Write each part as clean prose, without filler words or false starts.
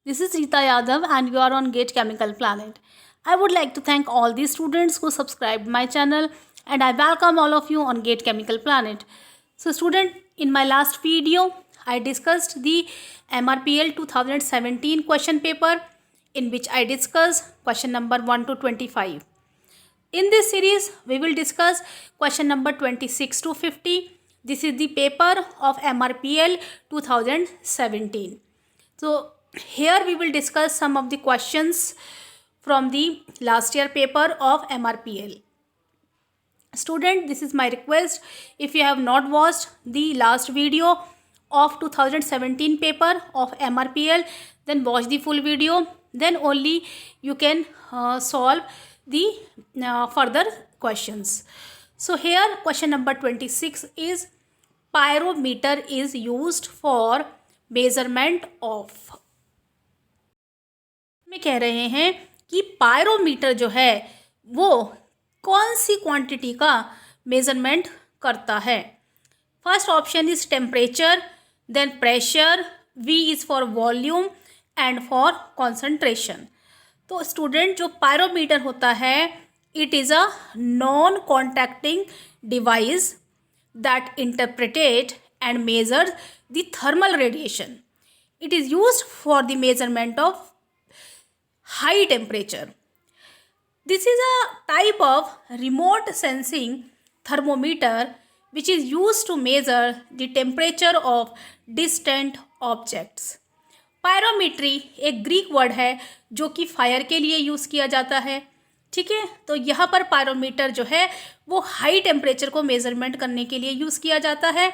This is Rita Yadav and you are on Gate Chemical Planet. I would like to thank all the students who subscribed my channel and I welcome all of you on Gate Chemical Planet. So student, in my last video, I discussed the MRPL 2017 question paper in which I discussed question number 1 to 25. In this series, we will discuss question number 26 to 50. This is the paper of MRPL 2017. So here we will discuss some of the questions from the last year paper of MRPL. Student, this is my request. If you have not watched the last video of 2017 paper of MRPL, then watch the full video. Then only you can solve the further questions. So here question number 26 is pyrometer is used for measurement of में कह रहे हैं कि pyrometer जो है वो कौन सी quantity का मेजरमेंट करता है. First option is temperature, then pressure, V is for volume and for concentration. तो स्टूडेंट, जो पायरोमीटर होता है it is a non contacting device that interpret and measures the thermal radiation. It is used for the measurement of high temperature. This is a type of remote sensing thermometer which is used to measure the temperature of distant objects. Pyrometry एक Greek word है जो कि fire के लिए use किया जाता है. ठीक है, तो यहाँ पर पायरोमीटर जो है वो हाई टेम्परेचर को मेजरमेंट करने के लिए यूज़ किया जाता है.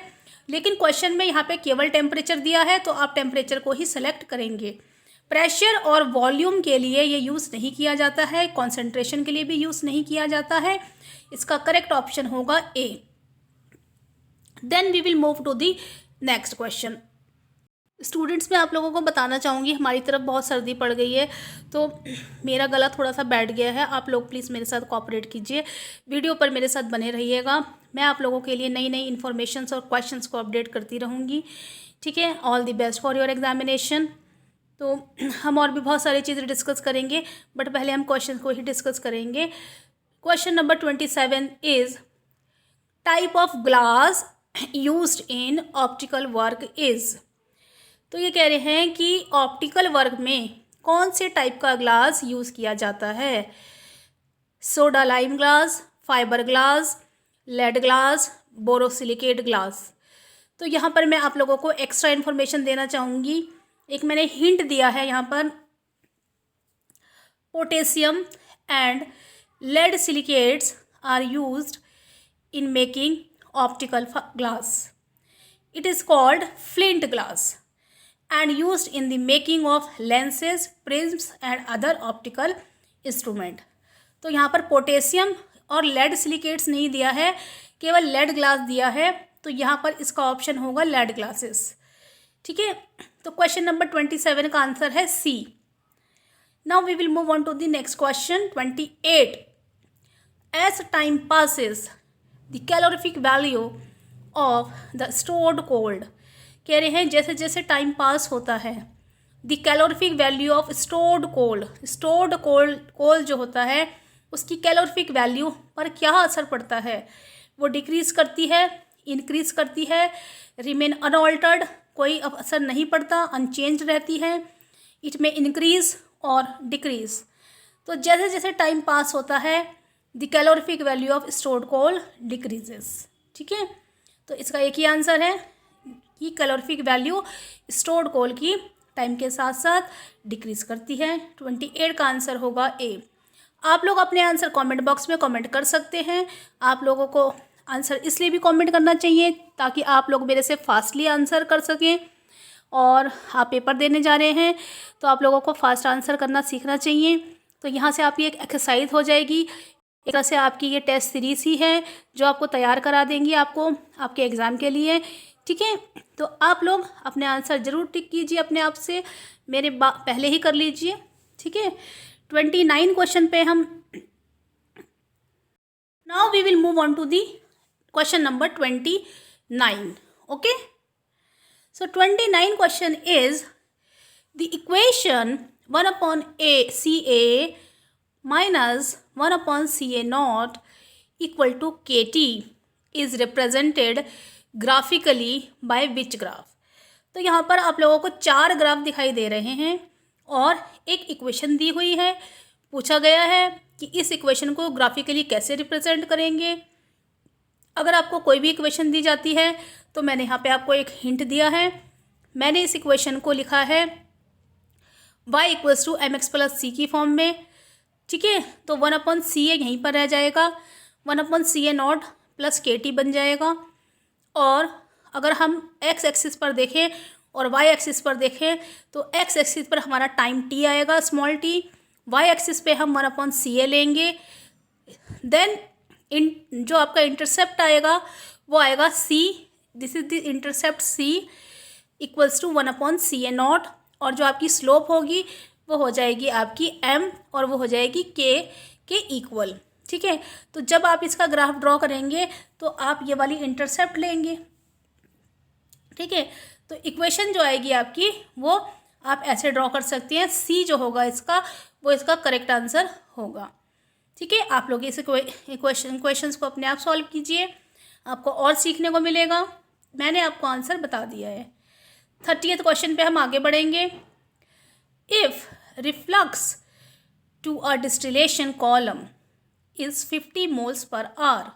लेकिन क्वेश्चन में यहाँ पे केवल टेम्परेचर दिया है तो आप टेम्परेचर को ही सेलेक्ट करेंगे. प्रेशर और वॉल्यूम के लिए ये यूज़ नहीं किया जाता है, कॉन्सेंट्रेशन के लिए भी यूज़ नहीं किया जाता है. इसका करेक्ट ऑप्शन होगा A. Then we will move to the next question. Students, मैं आप लोगों को बताना चाहूँगी, हमारी तरफ बहुत सर्दी पड़ गई है तो मेरा गला थोड़ा सा बैठ गया है. आप लोग प्लीज़ मेरे साथ कोऑपरेट कीजिए, वीडियो पर मेरे साथ बने रहिएगा. मैं आप लोगों के लिए नई नई इन्फॉर्मेशंस और क्वेश्चंस को अपडेट करती रहूँगी. ठीक है, all the best for your examination. तो हम और भी बहुत सारी चीज़ें डिस्कस करेंगे बट पहले हम क्वेश्चन को ही डिस्कस करेंगे. Question number 27 is type of glass used in optical work is. तो ये कह रहे हैं कि ऑप्टिकल वर्क में कौन से टाइप का ग्लास यूज़ किया जाता है. Soda lime glass, fibre glass, lead glass, borosilicate glass. तो यहाँ पर मैं आप लोगों को एक्स्ट्रा इन्फॉर्मेशन देना चाहूँगी. एक मैंने हिंट दिया है यहाँ पर, potassium and lead silicates are used in making optical glass. It is called flint glass and used in the making of lenses, prisms and other optical instrument. तो यहाँ पर पोटेशियम और लेड सिलिकेट्स नहीं दिया है, केवल लेड ग्लास दिया है, तो यहाँ पर इसका ऑप्शन होगा लेड ग्लासेस. ठीक है, तो क्वेश्चन नंबर 27 का आंसर है C. Now we will move on to the next question 28. As time passes the calorific value of the stored coal. कह रहे हैं जैसे जैसे टाइम पास होता है the calorific value of stored coal जो होता है उसकी कैलोरीफिक वैल्यू पर क्या असर पड़ता है. वो डिक्रीज़ करती है, इंक्रीज़ करती है, रिमेन अनऑल्टर्ड, कोई अब असर नहीं पड़ता, अनचेंज रहती है, इट में इंक्रीज़ और डिक्रीज़. तो जैसे जैसे टाइम पास होता है the calorific value of stored coal decreases. ठीक है, तो इसका एक ही आंसर है कि कैलोरीफिक वैल्यू स्टोर्ड कोल की टाइम के साथ साथ डिक्रीज़ करती है. 28 का आंसर होगा ए. आप लोग अपने आंसर कमेंट बॉक्स में कमेंट कर सकते हैं. आप लोगों को आंसर इसलिए भी कमेंट करना चाहिए ताकि आप लोग मेरे से फास्टली आंसर कर सकें. और आप पेपर देने जा रहे हैं तो आप लोगों को फास्ट आंसर करना सीखना चाहिए. तो यहाँ से आपकी एक एक्सरसाइज हो जाएगी. एक तरह से आपकी ये टेस्ट सीरीज़ ही है जो आपको तैयार करा देंगी आपको आपके एग्ज़ाम के लिए. ठीक है, तो आप लोग अपने आंसर ज़रूर टिक कीजिए अपने आप से, मेरे पहले ही कर लीजिए. ठीक है, 29 क्वेश्चन पे हम now we will move on to the question number 29. Okay, so 29 question is The equation 1 upon CA minus 1 upon CA naught equal to KT is represented graphically by which graph? तो यहाँ पर आप लोगों को 4 graph दिखाई दे रहे हैं और एक इक्वेशन दी हुई है। पूछा गया है कि इस इक्वेशन को ग्राफिकली कैसे रिप्रेजेंट करेंगे। अगर आपको कोई भी इक्वेशन दी जाती है तो मैंने यहाँ पे आपको एक हिंट दिया है। मैंने इस इक्वेशन को लिखा है y equals to M X plus C की फॉर्म में, ठीक है। तो 1 अपॉन सी ए यहीं पर रह जाएगा, 1 upon C A naught plus K T बन जाएगा। और अगर हम x एक्सिस पर देखें और y एक्सिस पर देखें तो x एक्सिस पर हमारा टाइम t आएगा स्मॉल t, y एक्सिस पे हम 1 अपॉन सी ए लेंगे। देन जो आपका इंटरसेप्ट आएगा वो आएगा c, this is the intercept c equals to 1 upon C A naught, और जो आपकी स्लोप होगी वो हो जाएगी आपकी m और वो हो जाएगी के इक्वल, ठीक है। तो जब आप इसका ग्राफ ड्रॉ करेंगे तो आप ये वाली इंटरसेप्ट लेंगे, ठीक है। तो इक्वेशन जो आएगी आपकी वो आप ऐसे ड्रॉ कर सकते हैं, c जो होगा वो इसका करेक्ट आंसर होगा, ठीक है। आप लोग इस क्वेश्चंस को अपने आप सॉल्व कीजिए, आपको और सीखने को मिलेगा। मैंने आपको आंसर बता दिया है। 30th क्वेश्चन पे हम आगे बढ़ेंगे। If reflux to a distillation column is 50 moles per hour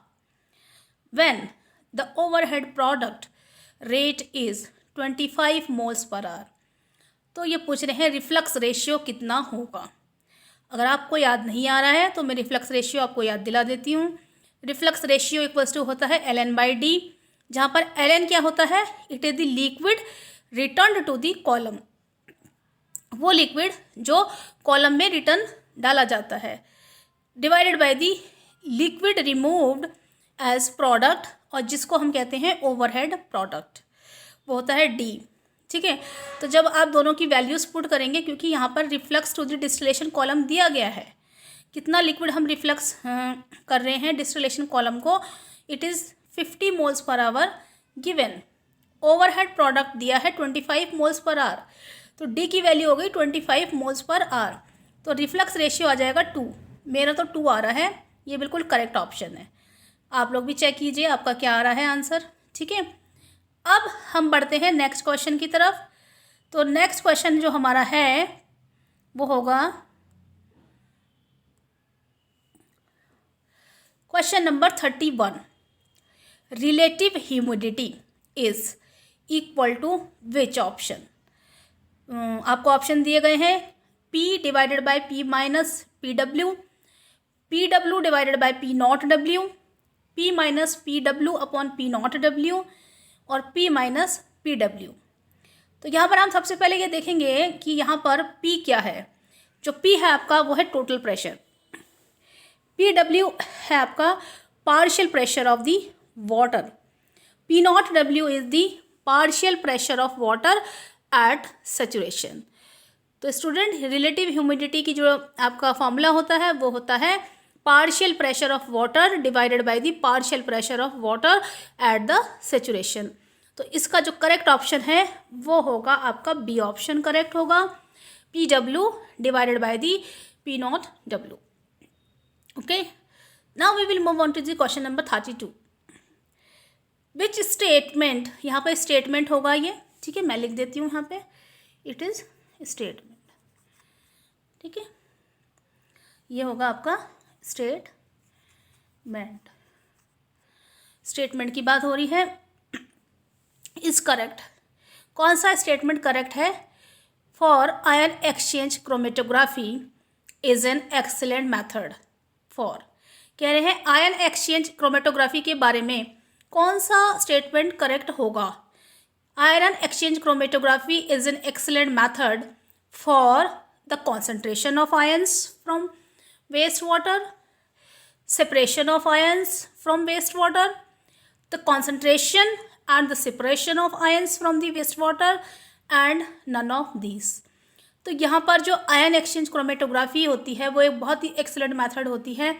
when the overhead product rate is 25 moles per hour। तो ये पूछ रहे हैं रिफ्लक्स रेशियो कितना होगा। अगर आपको याद नहीं आ रहा है तो मैं रिफ्लक्स रेशियो आपको याद दिला देती हूँ। रिफ्लक्स रेशियो इक्वल्स टू होता है ln/d, जहाँ पर ln क्या होता है, it is the liquid return to the column, वो लिक्विड जो कॉलम में रिटर्न डाला जाता है, divided by the liquid removed as product, और जिसको हम कहते हैं ओवरहेड प्रोडक्ट, वो होता है डी, ठीक है। तो जब आप दोनों की वैल्यूज़ पुट करेंगे, क्योंकि यहाँ पर reflux to the distillation column दिया गया है, कितना लिक्विड हम रिफ्लक्स कर रहे हैं डिस्टिलेशन कॉलम को, it is 50 moles per hour given. Overhead product दिया है 25 मोल्स पर आवर, तो डी की वैल्यू हो गई 25 मोल्स पर आवर, तो रिफ्लक्स रेशियो आ जाएगा 2। मेरा तो 2 आ रहा है, ये बिल्कुल करेक्ट ऑप्शन है। आप लोग भी चेक कीजिए आपका क्या आ रहा है आंसर, ठीक है। अब हम बढ़ते हैं नेक्स्ट क्वेश्चन की तरफ। तो नेक्स्ट क्वेश्चन जो हमारा है वो होगा question number 31। Relative humidity is equal to which option. आपको ऑप्शन दिए गए हैं P divided by P minus PW, PW divided by P naught W, P minus PW upon P naught W और P माइनस PW। तो यहाँ पर हम सबसे पहले ये देखेंगे कि यहाँ पर P क्या है। जो P है आपका वो है टोटल प्रेशर, PW है आपका partial pressure of the water, P naught W is the partial pressure of water at saturation. तो स्टूडेंट रिलेटिव ह्यूमिडिटी की जो आपका फॉर्मूला होता है वो होता है partial pressure of water divided by the partial pressure of water at the saturation. तो इसका जो करेक्ट ऑप्शन है वो होगा आपका बी ऑप्शन करेक्ट होगा, PW divided by the P naught W। Okay, now we will move on to the question number 32। Which statement, यहाँ पर स्टेटमेंट होगा ये, ठीक है, मैं लिख देती हूँ यहाँ पे, इट इज़ स्टेटमेंट, ठीक है, ये होगा आपका स्टेटमेंट। स्टेटमेंट की बात हो रही है। इज करेक्ट, कौन सा स्टेटमेंट करेक्ट है। For ion exchange chromatography is an excellent method for, कह रहे हैं आयन एक्सचेंज क्रोमेटोग्राफी के बारे में कौन सा स्टेटमेंट करेक्ट होगा। Iron exchange chromatography is an excellent method for the concentration of ions from wastewater, separation of ions from wastewater, the concentration and the separation of ions from the wastewater, and none of these। तो यहाँ पर जो ion exchange chromatography होती है वो एक बहुत ही excellent method होती है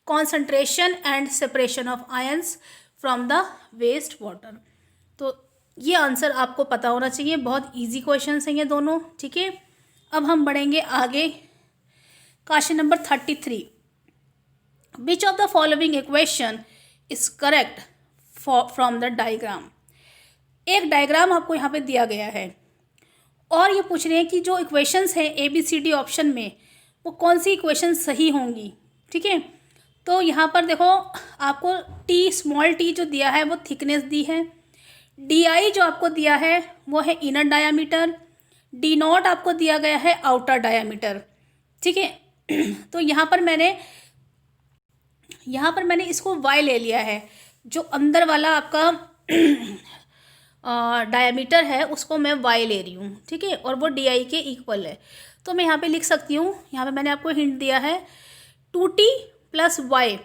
concentration and separation of ions from the waste water. तो ये आंसर आपको पता होना चाहिए, बहुत इजी क्वेश्चन हैं ये दोनों, ठीक है। अब हम बढ़ेंगे आगे। Question number 33, which of the following equation is correct from the diagram. एक डायग्राम आपको यहाँ पे दिया गया है और ये पूछ रहे हैं कि जो इक्वेशंस हैं A B C D option में वो कौन सी इक्वेशन सही होंगी। ठीक है, तो यहाँ पर देखो आपको टी, स्मॉल टी जो दिया है वो थिकनेस दी है, डी आई जो आपको दिया है वो है इनर डायामीटर, डी नॉट आपको दिया गया है आउटर डायामीटर। ठीक है, तो यहाँ पर मैंने इसको वाई ले लिया है, जो अंदर वाला आपका डायामीटर है उसको मैं वाई ले रही हूँ। ठीक है, और वो डी आई के इक्वल है। तो मैं यहाँ पे लिख सकती हूँ, यहाँ पे मैंने आपको हिंट दिया है 2t प्लस वाई,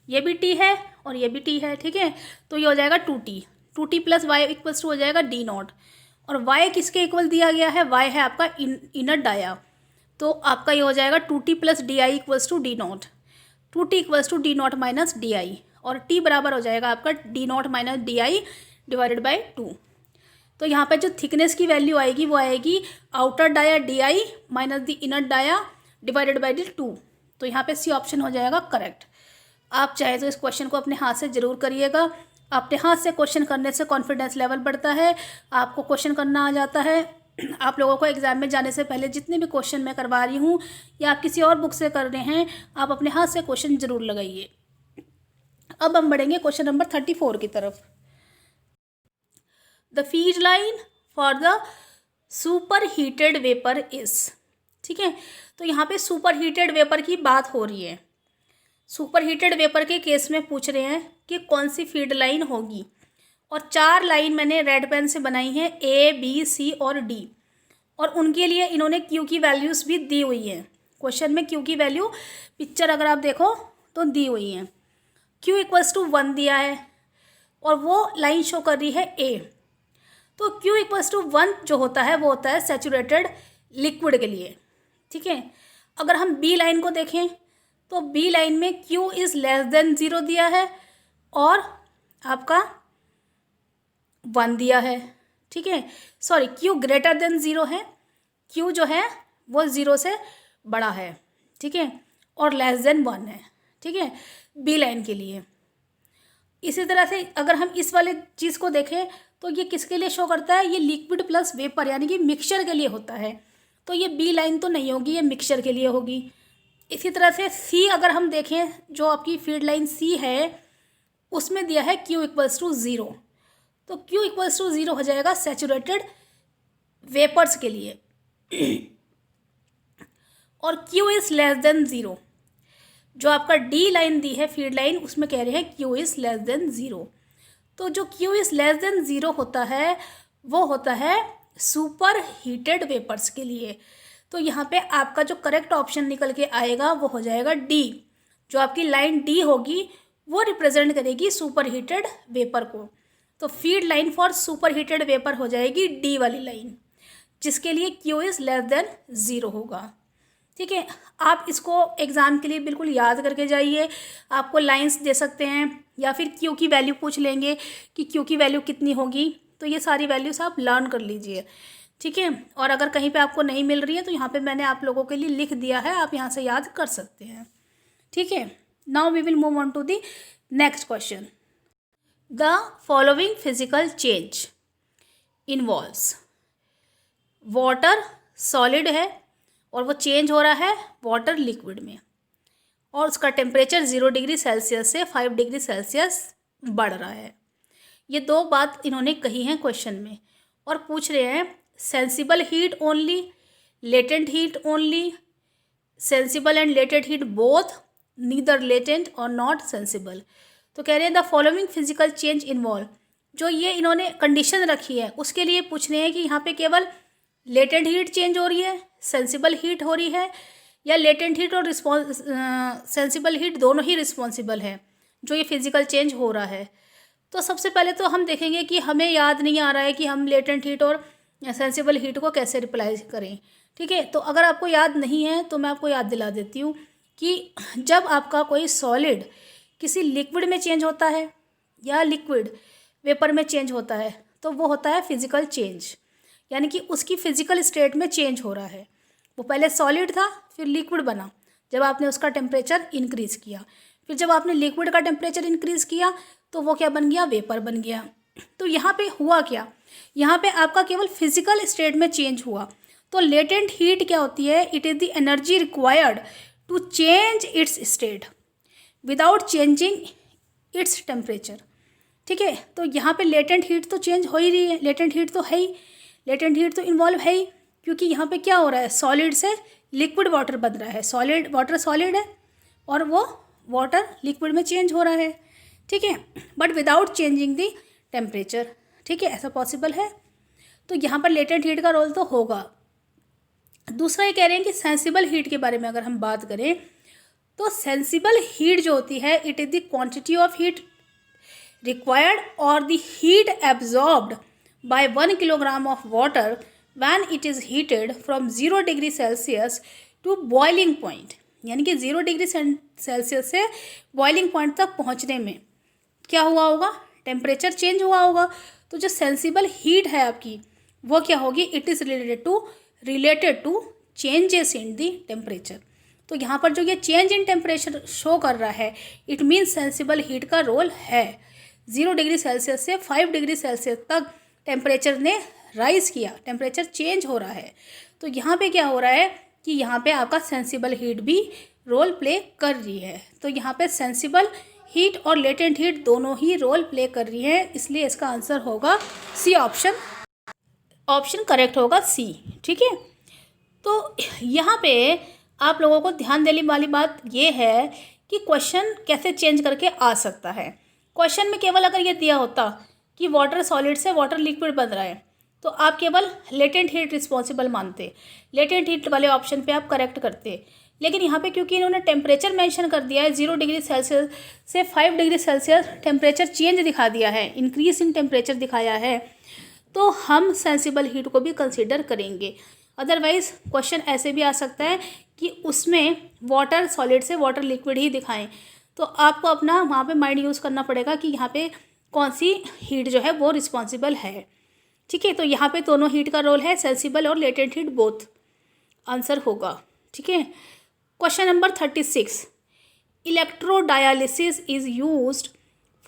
ये भी t है और ये भी t है। ठीक है, तो ये हो जाएगा 2t plus Y equals to हो जाएगा डी नॉट। और y किसके इक्वल दिया गया है, y है आपका इनर डाया, तो आपका ये हो जाएगा 2t plus D I equals to D naught, 2t equals to D naught minus D I, और t बराबर हो जाएगा आपका D naught minus D I divided by 2। तो यहाँ पर जो थिकनेस की वैल्यू आएगी वो आएगी outer dia D I minus the inner dia divided by the 2। तो यहाँ पे सी ऑप्शन हो जाएगा करेक्ट। आप चाहे तो इस क्वेश्चन को अपने हाथ से ज़रूर करिएगा। अपने हाथ से क्वेश्चन करने से कॉन्फिडेंस लेवल बढ़ता है, आपको क्वेश्चन करना आ जाता है। आप लोगों को एग्जाम में जाने से पहले जितने भी क्वेश्चन मैं करवा रही हूँ या आप किसी और बुक से कर रहे हैं, आप अपने हाथ से क्वेश्चन ज़रूर लगाइए। अब हम बढ़ेंगे क्वेश्चन नंबर 34 की तरफ। The feed line for the super heated vapour is. ठीक है, तो यहाँ पे सुपर हीटेड वेपर की बात हो रही है। सुपर हीटेड वेपर के केस में पूछ रहे हैं कि कौन सी फीड लाइन होगी, और 4 लाइन मैंने रेड पेन से बनाई है, ए बी सी और डी, और उनके लिए इन्होंने क्यू की वैल्यूज़ भी दी हुई है। क्वेश्चन में क्यू की वैल्यू पिक्चर अगर आप देखो तो दी हुई है। क्यू इक्वल्स टू 1 दिया है और वो लाइन शो कर रही है ए। तो Q इक्वल्स टू 1 जो होता है वो होता है सैचुरेटेड लिक्विड के लिए। ठीक है, अगर हम बी लाइन को देखें तो बी लाइन में Q इज़ लेस देन 0 दिया है और आपका 1 दिया है। ठीक है, सॉरी Q ग्रेटर देन 0 है, Q जो है वो 0 से बड़ा है। ठीक है, और लेस देन 1 है। ठीक है, बी लाइन के लिए। इसी तरह से अगर हम इस वाले चीज़ को देखें तो ये किसके लिए शो करता है, ये लिक्विड प्लस वेपर यानी कि मिक्सचर के लिए होता है। तो ये बी लाइन तो नहीं होगी, ये मिक्सचर के लिए होगी। इसी तरह से सी अगर हम देखें, जो आपकी फीड लाइन सी है उसमें दिया है Q इक्वल्स टू 0, तो Q इक्वल्स टू 0 हो जाएगा सैचुरेटेड वेपर्स के लिए। और Q इज़ लेस देन 0, जो आपका डी लाइन दी है फीड लाइन उसमें कह रहे हैं Q इज़ लेस देन 0। तो जो Q इज़ लेस देन 0 होता है वो होता है सुपर हीटेड वेपर्स के लिए। तो यहाँ पे आपका जो करेक्ट ऑप्शन निकल के आएगा वो हो जाएगा डी। जो आपकी लाइन डी होगी वो रिप्रेजेंट करेगी सुपर हीटेड वेपर को। तो feed line for super heated vapour हो जाएगी डी वाली लाइन, जिसके लिए Q इज़ लेस देन 0 होगा। ठीक है, आप इसको एग्ज़ाम के लिए बिल्कुल याद करके जाइए। आपको लाइंस दे सकते हैं या फिर Q की वैल्यू पूछ लेंगे कि Q की वैल्यू कितनी होगी, तो ये सारी वैल्यूज़ आप लर्न कर लीजिए। ठीक है, और अगर कहीं पे आपको नहीं मिल रही है तो यहाँ पे मैंने आप लोगों के लिए लिख दिया है, आप यहाँ से याद कर सकते हैं। ठीक है, now we will move on to the next question. The following physical change involves. Water solid है और वो चेंज हो रहा है वाटर लिक्विड में, और उसका टेम्परेचर 0 डिग्री सेल्सियस से 5 डिग्री सेल्सियस बढ़ रहा है। ये 2 बात इन्होंने कही हैं क्वेश्चन में, और पूछ रहे हैं sensible heat only, latent heat only, sensible and latent heat both, neither latent और नॉट सेंसिबल। तो कह रहे हैं the following physical change involve. जो ये इन्होंने कंडीशन रखी है उसके लिए पूछ रहे हैं कि यहाँ पे केवल लेटेंट हीट चेंज हो रही है, सेंसिबल हीट हो रही है, या लेटेंट हीट और सेंसिबल हीट दोनों ही रिस्पॉन्सिबल है जो ये फिजिकल चेंज हो रहा है। तो सबसे पहले तो हम देखेंगे कि हमें याद नहीं आ रहा है कि हम लेटेंट हीट और सेंसिबल हीट को कैसे रिप्लाई करें। ठीक है, तो अगर आपको याद नहीं है तो मैं आपको याद दिला देती हूँ कि जब आपका कोई सॉलिड किसी लिक्विड में चेंज होता है या लिक्विड वेपर में चेंज होता है तो वो होता है फिजिकल चेंज, यानी कि उसकी फिजिकल स्टेट में चेंज हो रहा है, वो पहले सॉलिड था, फिर लिक्विड बना जब आपने उसका टेम्परेचर इंक्रीज़ किया। फिर जब आपने लिक्विड का टेम्परेचर इंक्रीज़ किया तो वो क्या बन गया, वेपर बन गया। तो यहाँ पे हुआ क्या, यहाँ पे आपका केवल फिजिकल स्टेट में चेंज हुआ। तो लेटेंट हीट क्या होती है, it is the energy required to change its state without changing its temperature. ठीक है, तो यहाँ पे लेटेंट हीट तो चेंज हो ही रही है, लेटेंट हीट तो है ही, लेटेंट हीट तो इन्वॉल्व है ही, क्योंकि यहाँ पे क्या हो रहा है, सॉलिड से लिक्विड वाटर बन रहा है, सॉलिड वाटर सॉलिड है और वो वाटर लिक्विड में चेंज हो रहा है। ठीक है, but without changing the temperature. ठीक है, ऐसा पॉसिबल है। तो यहाँ पर लेटेंट हीट का रोल तो होगा। दूसरा ये कह रहे हैं कि सेंसिबल हीट के बारे में अगर हम बात करें तो सेंसिबल हीट जो होती है, it is the quantity of heat required or the heat absorbed by 1 kilogram of water when it is heated from 0 degree Celsius to boiling point। यानी कि 0 डिग्री सेल्सियस से बॉइलिंग पॉइंट तक पहुंचने में क्या हुआ होगा, टेम्परेचर चेंज हुआ होगा। तो जो सेंसिबल हीट है आपकी वो क्या होगी, it is related to changes in the temperature. तो यहाँ पर जो ये चेंज इन टेम्परेचर शो कर रहा है, इट मीन्स सेंसिबल हीट का रोल है। 0 डिग्री सेल्सियस से 5 डिग्री सेल्सियस तक टेम्परेचर ने राइज़ किया, टेम्परेचर चेंज हो रहा है। तो यहाँ पे क्या हो रहा है कि यहाँ पे आपका सेंसिबल हीट भी रोल प्ले कर रही है। तो यहाँ पे सेंसिबल हीट और लेटेंट हीट दोनों ही रोल प्ले कर रही है, इसलिए इसका आंसर होगा सी ऑप्शन। ऑप्शन करेक्ट होगा सी। ठीक है, तो यहाँ पे आप लोगों को ध्यान देने वाली बात ये है कि क्वेश्चन कैसे चेंज करके आ सकता है। क्वेश्चन में केवल अगर ये दिया होता कि वाटर सॉलिड से वाटर लिक्विड बन रहा है तो आप केवल लेटेंट हीट रिस्पॉन्सिबल मानते, लेटेंट हीट वाले ऑप्शन पे आप करेक्ट करते। लेकिन यहाँ पे क्योंकि इन्होंने टेम्परेचर मेंशन कर दिया है, 0 डिग्री सेल्सियस से 5 डिग्री सेल्सियस टेम्परेचर चेंज दिखा दिया है, इंक्रीज इन टेम्परेचर दिखाया है, तो हम सेंसिबल हीट को भी कंसिडर करेंगे। अदरवाइज़ क्वेश्चन ऐसे भी आ सकता है कि उसमें वाटर सॉलिड से वाटर लिक्विड ही दिखाएं, तो आपको अपना वहाँ पे माइंड यूज़ करना पड़ेगा कि यहाँ पे कौन सी हीट जो है वो रिस्पॉन्सिबल है। ठीक है, तो यहाँ पे दोनों हीट का रोल है, सेंसिबल और लेटेंट हीट बोथ आंसर होगा। ठीक है, question number 36, electrodialysis is used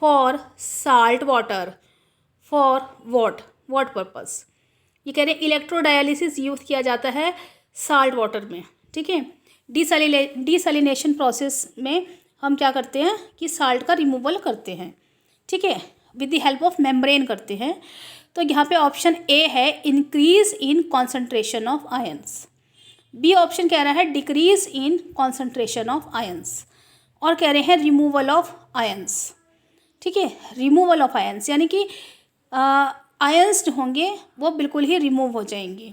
for salt water for what purpose. ये कह रहे हैं इलेक्ट्रोडायलिसिस यूज़ किया जाता है साल्ट वाटर में। ठीक है, डिसैलिनेशन प्रोसेस में हम क्या करते हैं कि साल्ट का रिमूवल करते हैं। ठीक है, with the help of membrane करते हैं। तो यहाँ पे ऑप्शन ए है increase in concentration of ions, B option कह रहा है decrease in concentration of ions, और कह रहे हैं रिमूवल ऑफ आयंस। ठीक है, रिमूवल ऑफ आयंस यानी कि आयंस जो होंगे वो बिल्कुल ही रिमूव हो जाएंगे।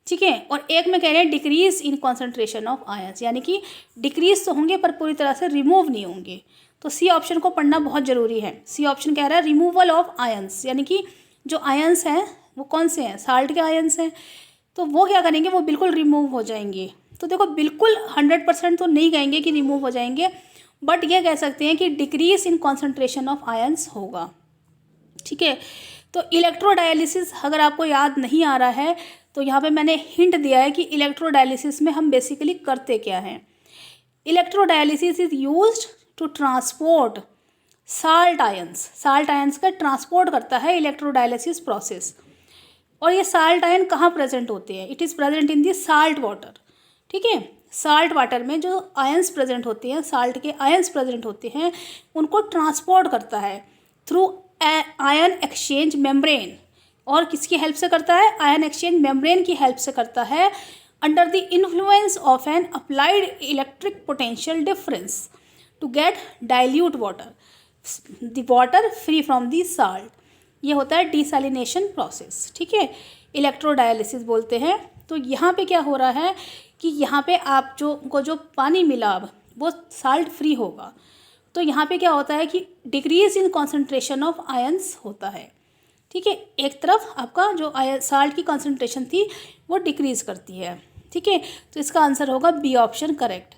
ठीक है, और एक में कह रहे हैं decrease in concentration of ions, यानी कि डिक्रीज तो होंगे पर पूरी तरह से रिमूव नहीं होंगे। तो सी ऑप्शन को पढ़ना बहुत ज़रूरी है। सी ऑप्शन कह रहा है रिमूवल ऑफ आयंस, यानी कि जो आयंस हैं वो कौन से हैं, साल्ट के आयंस हैं, तो वो क्या करेंगे, वो बिल्कुल रिमूव हो जाएंगे। तो देखो बिल्कुल 100% तो नहीं कहेंगे कि रिमूव हो जाएंगे, बट ये कह सकते हैं कि decrease in concentration of ions होगा। ठीक है, तो इलेक्ट्रोडायलिसिस अगर आपको याद नहीं आ रहा है तो यहाँ पे मैंने हिंट दिया है कि इलेक्ट्रोडायलिसिस में हम बेसिकली करते क्या हैं। Electrodialysis is used to transport salt ions का ट्रांसपोर्ट करता है इलेक्ट्रोडायलिसिस प्रोसेस। और ये साल्ट आयन कहाँ प्रेजेंट होते हैं, it is present in the salt water. ठीक है, साल्ट वाटर में जो आयंस प्रेजेंट होते हैं, साल्ट के आयंस प्रेजेंट होते हैं, उनको ट्रांसपोर्ट करता है थ्रू आयन एक्सचेंज मेम्ब्रेन। और किसकी हेल्प से करता है, आयन एक्सचेंज मेम्ब्रेन की हेल्प से करता है, under the influence of an applied electric potential difference to get dilute water, the water free from the salt. ये होता है डिसैलिनेशन प्रोसेस। ठीक है, इलेक्ट्रोडायलिसिस बोलते हैं। तो यहाँ पे क्या हो रहा है कि यहाँ पे आप जो पानी मिला अब वो साल्ट फ्री होगा। तो यहाँ पे क्या होता है कि decrease in concentration of ions होता है। ठीक है, एक तरफ आपका जो साल्ट की कॉन्सेंट्रेशन थी वो डिक्रीज़ करती है। ठीक है, तो इसका आंसर होगा बी ऑप्शन करेक्ट।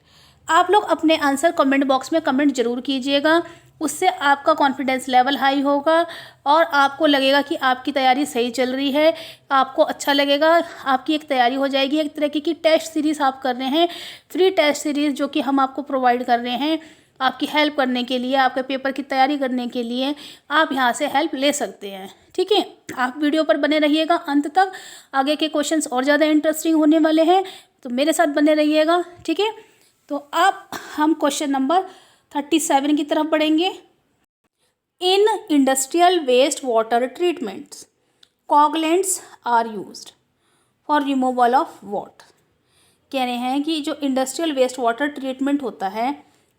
आप लोग अपने आंसर कमेंट बॉक्स में कमेंट जरूर कीजिएगा उससे आपका कॉन्फिडेंस लेवल हाई होगा और आपको लगेगा कि आपकी तैयारी सही चल रही है, आपको अच्छा लगेगा, आपकी एक तैयारी हो जाएगी। एक तरीके की टेस्ट सीरीज़ आप कर रहे हैं, फ्री टेस्ट सीरीज़ जो कि हम आपको प्रोवाइड कर रहे हैं आपकी हेल्प करने के लिए, आपके पेपर की तैयारी करने के लिए आप यहाँ से हेल्प ले सकते हैं। ठीक है, आप वीडियो पर बने रहिएगा अंत तक, आगे के क्वेश्चंस और ज़्यादा इंटरेस्टिंग होने वाले हैं, तो मेरे साथ बने रहिएगा। ठीक है, तो अब हम क्वेश्चन नंबर 37 की तरफ बढ़ेंगे। In industrial waste water treatments coagulants are used for removal of what. कह रहे हैं कि जो इंडस्ट्रियल वेस्ट वाटर ट्रीटमेंट होता है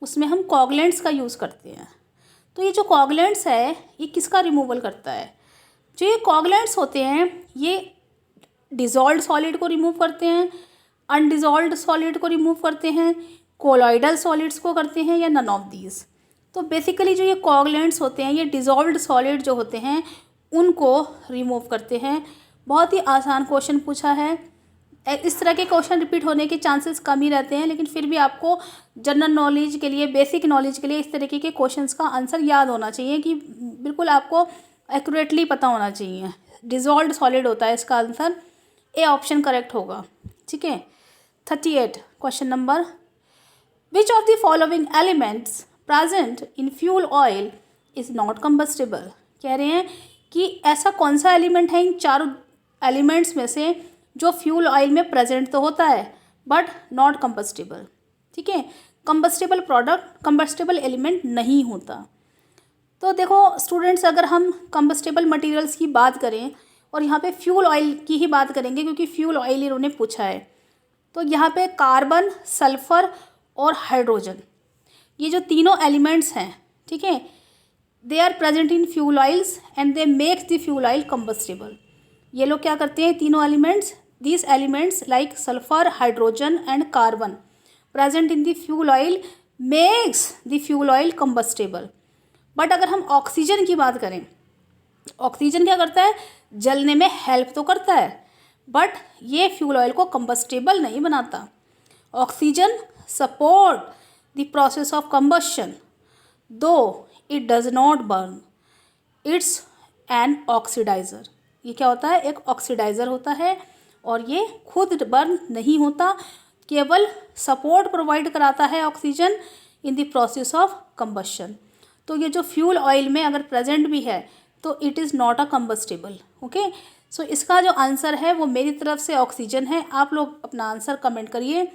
उसमें हम कॉगलेंट्स का यूज़ करते हैं। तो ये जो कॉगलेंट्स है ये किसका रिमूवल करता है? जो ये कॉगलेंट्स होते हैं ये डिज़ोल्व्ड सॉलिड को रिमूव करते हैं, अनडिज़ोल्व्ड सॉलिड को रिमूव करते हैं, कोलॉइडल सॉलिड्स को करते हैं, या नन ऑफ दीज। तो बेसिकली जो ये कॉगलेंट्स होते हैं ये डिज़ोल्व्ड सॉलिड जो होते हैं उनको रिमूव करते हैं। बहुत ही आसान क्वेश्चन पूछा है, इस तरह के क्वेश्चन रिपीट होने के चांसेस कम ही रहते हैं, लेकिन फिर भी आपको जनरल नॉलेज के लिए, बेसिक नॉलेज के लिए इस तरीके के क्वेश्चंस का आंसर याद होना चाहिए कि बिल्कुल आपको एक्यूरेटली पता होना चाहिए। डिज़ोल्व्ड सॉलिड होता है इसका आंसर, ए ऑप्शन करेक्ट होगा। ठीक है, 38 question number, which of the following elements present in fuel oil is not combustible. कह रहे हैं कि ऐसा कौन सा एलिमेंट है इन चारों एलिमेंट्स में से जो फ्यूल ऑयल में प्रेजेंट तो होता है बट नॉट कंबस्टिबल। ठीक है, कंबस्टिबल प्रोडक्ट, कंबस्टिबल एलिमेंट नहीं होता। तो देखो स्टूडेंट्स, अगर हम कंबस्टिबल मटेरियल्स की बात करें और यहाँ पे फ्यूल ऑयल की ही बात करेंगे क्योंकि फ्यूल ऑयल इन्होंने पूछा है, तो यहाँ पे कार्बन, सल्फर और हाइड्रोजन, ये जो तीनों एलिमेंट्स हैं, ठीक है, they are present in fuel oils and they makes the fuel oil combustible. ये लोग क्या करते हैं, तीनों elements, these elements like sulfur, hydrogen and carbon present in the fuel oil makes the fuel oil combustible। But अगर हम oxygen की बात करें, ऑक्सीजन क्या करता है, जलने में हेल्प तो करता है बट ये फ्यूल ऑयल को कंबस्टेबल नहीं बनाता। Oxygen support the process of combustion though it does not burn, it's an oxidizer. ये क्या होता है, एक ऑक्सीडाइज़र होता है और ये खुद बर्न नहीं होता, केवल सपोर्ट प्रोवाइड कराता है oxygen in the process of combustion. तो ये जो फ्यूल ऑयल में अगर प्रेजेंट भी है तो it is not a combustible. Okay, so इसका जो आंसर है वो मेरी तरफ से ऑक्सीजन है। आप लोग अपना आंसर कमेंट करिए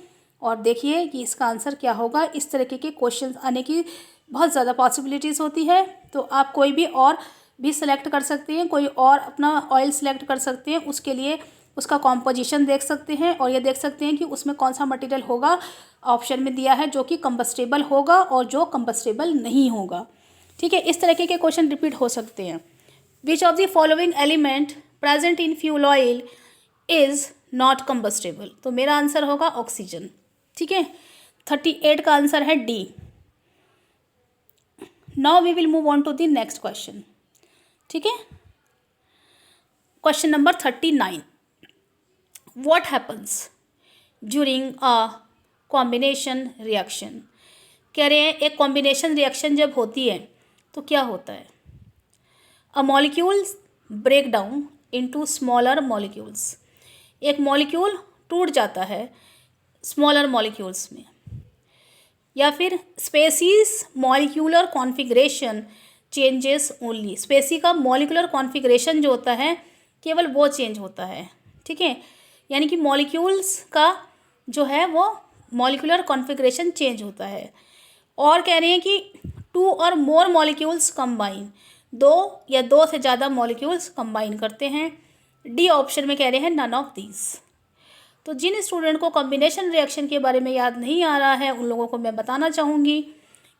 और देखिए कि इसका आंसर क्या होगा। इस तरीके के क्वेश्चन आने की बहुत ज़्यादा पॉसिबिलिटीज़ होती है, तो आप कोई भी और भी सिलेक्ट कर सकते हैं, कोई और अपना ऑयल सिलेक्ट कर सकते हैं। उसके लिए उसका कॉम्पोजिशन देख सकते हैं और ये देख सकते हैं कि उसमें कौन सा मटेरियल होगा, ऑप्शन में दिया है जो कि कंबस्टेबल होगा और जो कंबस्टेबल नहीं होगा। ठीक है, इस तरीके के क्वेश्चन रिपीट हो सकते हैं। Which of the following element present in fuel oil is not combustible, तो मेरा आंसर होगा ऑक्सीजन। ठीक है, 38 का आंसर है D. Now we will move on to the next question. ठीक है, question number 39, what happens during a combination reaction। कह रहे हैं एक कॉम्बिनेशन रिएक्शन जब होती है तो क्या होता है, a molecules break down into smaller molecules. एक मॉलिक्यूल टूट जाता है स्मॉलर मॉलिक्यूल्स में, या फिर species molecular configuration changes only. Species का मॉलिक्यूलर कॉन्फ़िगरेशन जो होता है केवल वो चेंज होता है। ठीक है, यानी कि मॉलिक्यूल्स का जो है वो मॉलिक्यूलर कॉन्फ़िगरेशन चेंज होता है। और कह रहे हैं कि टू और मोर मॉलिक्यूल्स कंबाइन, दो या दो से ज़्यादा मॉलिक्यूल्स कंबाइन करते हैं। डी ऑप्शन में कह रहे हैं नन ऑफ दीज। तो जिन स्टूडेंट को कॉम्बिनेशन रिएक्शन के बारे में याद नहीं आ रहा है उन लोगों को मैं बताना चाहूँगी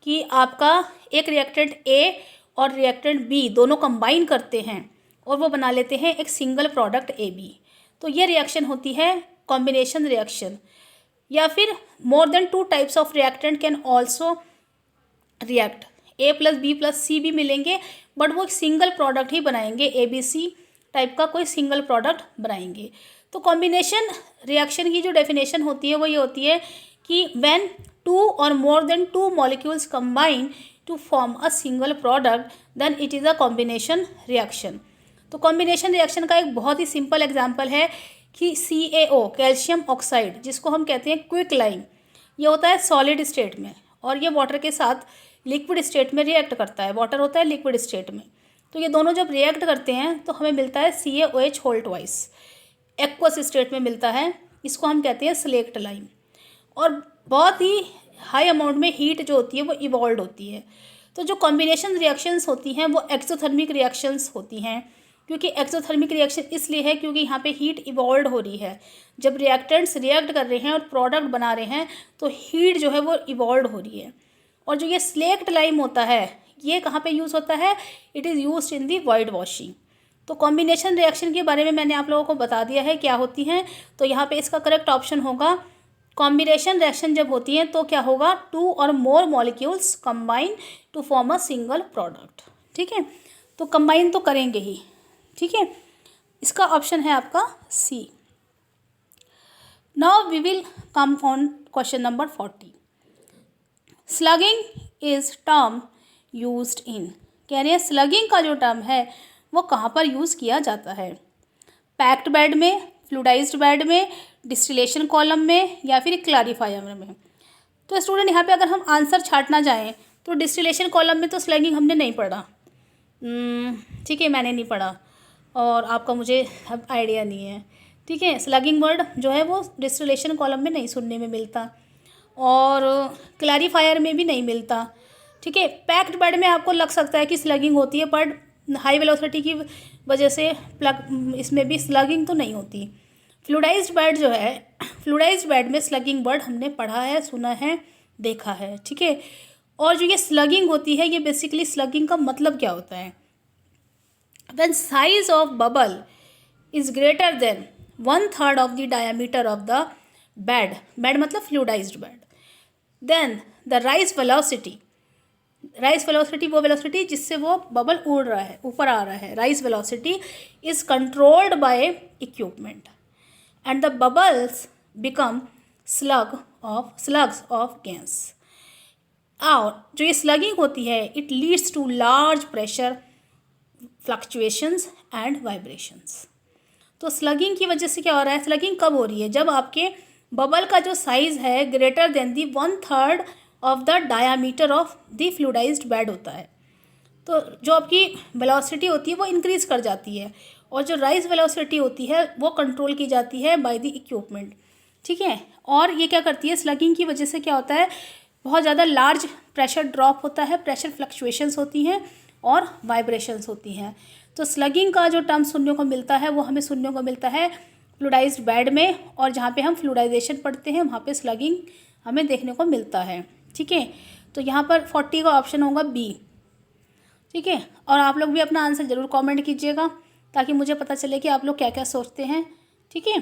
कि आपका एक रिएक्टेंट ए और रिएक्टेंट बी दोनों कंबाइन करते हैं और वो बना लेते हैं एक सिंगल प्रोडक्ट ए बी। तो ये रिएक्शन होती है कॉम्बिनेशन रिएक्शन। या फिर more than two types of reactant can also react, A plus B plus C भी मिलेंगे बट वो एक सिंगल प्रोडक्ट ही बनाएंगे, ए बी सी टाइप का कोई सिंगल प्रोडक्ट बनाएंगे। तो कॉम्बिनेशन रिएक्शन की जो डेफिनेशन होती है वो ये होती है कि व्हेन टू और मोर than two molecules combine to form a single product, then it is a combination reaction. तो कॉम्बिनेशन रिएक्शन का एक बहुत ही सिंपल एग्जांपल है कि CaO कैल्शियम ऑक्साइड, जिसको हम कहते हैं क्विक लाइम, ये होता है सॉलिड स्टेट में और ये वाटर के साथ लिक्विड स्टेट में रिएक्ट करता है. वाटर होता है लिक्विड स्टेट में, तो ये दोनों जब रिएक्ट करते हैं तो हमें मिलता है CaOH whole twice. Aqueous state में मिलता है, इसको हम कहते हैं स्लेक्ट लाइम. और बहुत ही हाई अमाउंट में हीट जो होती है वो इवॉल्व होती है. तो जो कॉम्बिनेशन रिएक्शंस होती हैं वो एक्सोथर्मिक रिएक्शंस होती हैं, क्योंकि एक्सोथर्मिक रिएक्शन इसलिए है क्योंकि यहाँ पे हीट इवॉल्व हो रही है. जब रिएक्टेंट्स रिएक्ट कर रहे हैं और प्रोडक्ट बना रहे हैं तो हीट जो है वो इवॉल्व हो रही है. और जो ये स्लेक्ट लाइम होता है ये कहाँ पे यूज़ होता है? It is used in the white washing. तो कॉम्बिनेशन रिएक्शन के बारे में मैंने आप लोगों को बता दिया है क्या होती हैं. तो यहाँ पे इसका करेक्ट ऑप्शन होगा कॉम्बिनेशन रिएक्शन जब होती है तो क्या होगा? 2 और more molecules combine to form a single product. ठीक है, तो कंबाइन तो करेंगे ही. ठीक है, इसका ऑप्शन है आपका C. Now we will come on question number 40. Slugging is term used in. कह रहे हैं स्लगिंग का जो टर्म है वो कहाँ पर यूज़ किया जाता है? पैक्ड बेड में, फ्लूइडाइज्ड बेड में, डिस्टिलेशन कॉलम में या फिर क्लैरिफायर में. तो स्टूडेंट यहाँ पे अगर हम आंसर छांटना जाएँ तो डिस्टिलेशन कॉलम में तो स्लगिंग हमने नहीं पढ़ा. ठीक है, मैंने नहीं पढ़ा और आपका मुझे अब आइडिया नहीं है. ठीक है, स्लगिंग वर्ड जो है वो डिस्टिलेशन कॉलम में नहीं सुनने में मिलता और क्लैरिफायर में भी नहीं मिलता. ठीक है, पैक्ड बेड में आपको लग सकता है कि स्लगिंग होती है, बट हाई वेलोसिटी की वजह से इसमें भी स्लगिंग तो नहीं होती. फ्लूइडाइज्ड बेड जो है, फ्लूइडाइज्ड बेड में स्लगिंग वर्ड हमने पढ़ा है, सुना है, देखा है. ठीक है, और जो ये स्लगिंग होती है ये बेसिकली स्लगिंग का मतलब क्या होता है? When size of bubble is greater than 1/3 of the diameter of the bed, bed मतलब fluidized bed, then the rise velocity वो वेलोसिटी जिससे वो बबल उड़ रहा है, ऊपर आ रहा है, rise velocity is controlled by equipment and the bubbles become slugs of gas. और जो ये स्लगिंग होती है it leads to large pressure fluctuations and vibrations. तो स्लगिंग की वजह से क्या हो रहा है? स्लगिंग कब हो रही है? जब आपके बबल का जो साइज़ है greater than the 1/3 of the diameter of the fluidized bed होता है. तो जो आपकी वेलोसिटी होती है वो इंक्रीज़ कर जाती है और जो राइज वेलोसिटी होती है वो कंट्रोल की जाती है बाय द इक्विपमेंट. ठीक है, और ये क्या करती है? स्लगिंग की वजह से क्या होता है? बहुत ज़्यादा लार्ज प्रेशर ड्रॉप होता है, प्रेशर फ्लक्चुएशंस होती हैं और वाइब्रेशंस होती हैं. तो स्लगिंग का जो टर्म सुनने को मिलता है वो हमें सुनने को मिलता है फ्लूइडाइज्ड बेड में, और जहाँ पे हम फ्लूइडाइजेशन पढ़ते हैं वहाँ पे स्लगिंग हमें देखने को मिलता है. ठीक है, तो यहाँ पर 40 का ऑप्शन होगा B. ठीक है, और आप लोग भी अपना आंसर ज़रूर कमेंट कीजिएगा ताकि मुझे पता चले कि आप लोग क्या क्या सोचते हैं. ठीक है,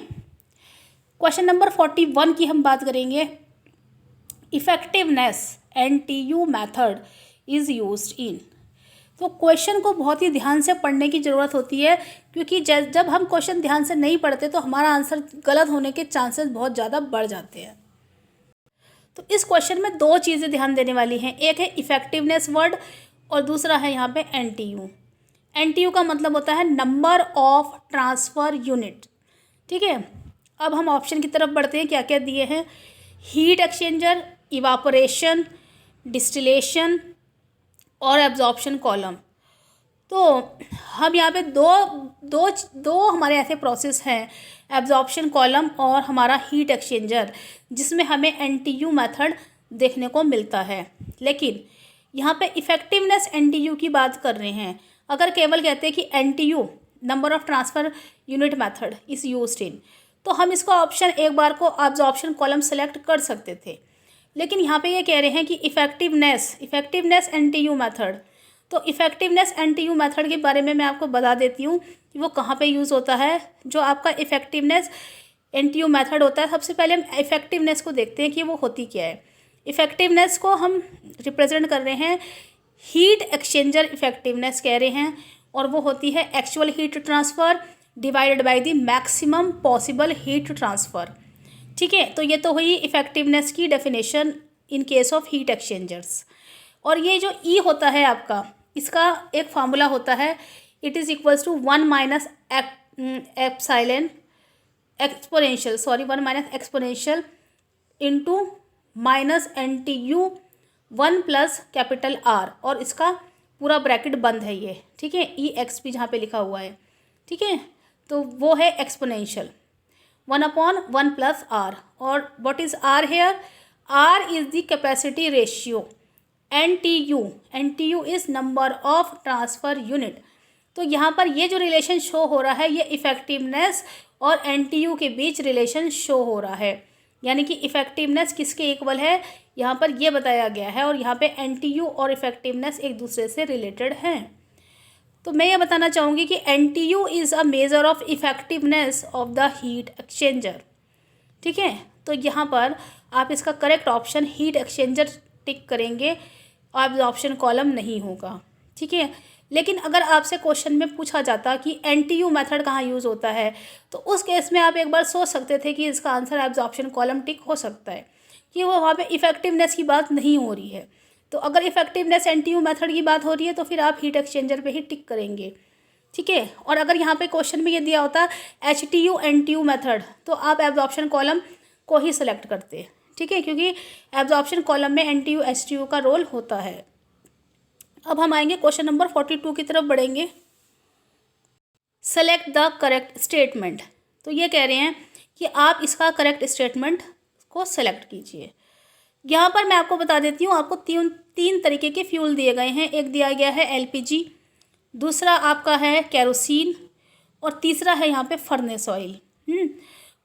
क्वेश्चन नंबर 41 की हम बात करेंगे. Effectiveness NTU method is used इन. तो क्वेश्चन को बहुत ही ध्यान से पढ़ने की ज़रूरत होती है, क्योंकि जब हम क्वेश्चन ध्यान से नहीं पढ़ते तो हमारा आंसर गलत होने के चांसेस बहुत ज़्यादा बढ़ जाते हैं. तो इस क्वेश्चन में 2 चीज़ें ध्यान देने वाली हैं. एक है इफेक्टिवनेस वर्ड और दूसरा है यहाँ पे NTU. NTU का मतलब होता है नंबर ऑफ ट्रांसफ़र यूनिट. ठीक है, अब हम ऑप्शन की तरफ बढ़ते हैं. क्या क्या दिए हैं? हीट एक्सचेंजर, इवापोरेशन, डिस्टिलेशन और एब्जॉर्प्शन कॉलम. तो हम यहाँ पे दो हमारे ऐसे प्रोसेस हैं, एब्जॉर्प्शन कॉलम और हमारा हीट एक्सचेंजर, जिसमें हमें NTU मेथड देखने को मिलता है. लेकिन यहाँ पे इफ़ेक्टिवनेस NTU की बात कर रहे हैं. अगर केवल कहते हैं कि NTU number of transfer unit method is used इन, तो हम इसका ऑप्शन एक बार को एब्जॉर्प्शन कॉलम सेलेक्ट कर सकते थे. लेकिन यहाँ पे ये कह रहे हैं कि इफ़ेक्टिवनेस NTU मेथड. तो इफ़ेक्टिवनेस NTU मेथड के बारे में मैं आपको बता देती हूँ कि वो कहाँ पे यूज़ होता है. जो आपका इफ़ेक्टिवनेस NTU मेथड होता है, सबसे पहले हम इफ़ेक्टिवनेस को देखते हैं कि वो होती क्या है. इफ़ेक्टिवनेस को हम रिप्रेजेंट कर रहे हैं हीट एक्सचेंजर इफ़ेक्टिवनेस कह रहे हैं, और वो होती है actual heat transfer divided by the maximum possible heat transfer. ठीक है, तो ये तो हुई इफ़ेक्टिवनेस की definition in case of heat exchangers. और ये जो ई होता है आपका, इसका एक फार्मूला होता है, it is equals to 1 minus epsilon exponential, sorry 1 minus exponential into minus NTU 1 plus capital R, और इसका पूरा ब्रैकेट बंद है ये, ठीक है, EXP जहाँ पे लिखा हुआ है, ठीक है, तो वो है एक्सपोनेंशियल 1/1 प्लस R। और what is R here? R is the capacity ratio, NTU is number of transfer unit. तो यहाँ पर ये जो रिलेशन शो हो रहा है, ये इफ़ेक्टिवनेस और NTU के बीच रिलेशन शो हो रहा है, यानी कि इफ़ेक्टिवनेस किसके इक्वल है, यहाँ पर ये बताया गया है, और यहाँ पे NTU और इफ़ेक्टिवनेस एक दूसरे से रिलेटेड हैं। तो मैं ये बताना चाहूँगी कि NTU is a measure of effectiveness of the heat exchanger, ठीक है। तो यहाँ पर आप इसका करेक्ट ऑप्शन हीट एक्सचेंजर टिक करेंगे, आप ऑप्शन कॉलम नहीं होगा, ठीक है। लेकिन अगर आपसे क्वेश्चन में पूछा जाता कि NTU मेथड कहाँ यूज़ होता है, तो उस केस में आप एक बार सोच सकते थे कि इसका आंसर एब्जॉर्प्शन कॉलम टिक हो सकता है, कि वो वहाँ पे इफ़ेक्टिवनेस की बात नहीं हो रही है। तो अगर इफ़ेक्टिवनेस NTU मेथड की बात हो रही है तो फिर आप हीट एक्सचेंजर पे ही टिक करेंगे, ठीक है। और अगर यहाँ पे क्वेश्चन में ये दिया होता HTU NTU मेथड, तो आप एब्जॉर्प्शन कॉलम को ही सिलेक्ट करते, ठीक है, क्योंकि एब्जॉर्प्शन कॉलम में NTU HTU का रोल होता है। अब हम आएंगे क्वेश्चन नंबर 42 की तरफ बढ़ेंगे। Select the correct statement. तो ये कह रहे हैं कि आप इसका करेक्ट स्टेटमेंट को सेलेक्ट कीजिए। यहाँ पर मैं आपको बता देती हूँ, आपको तीन तरीके के फ्यूल दिए गए हैं। एक दिया गया है LPG, दूसरा आपका है केरोसिन, और तीसरा है यहाँ पे फर्नेस ऑयल।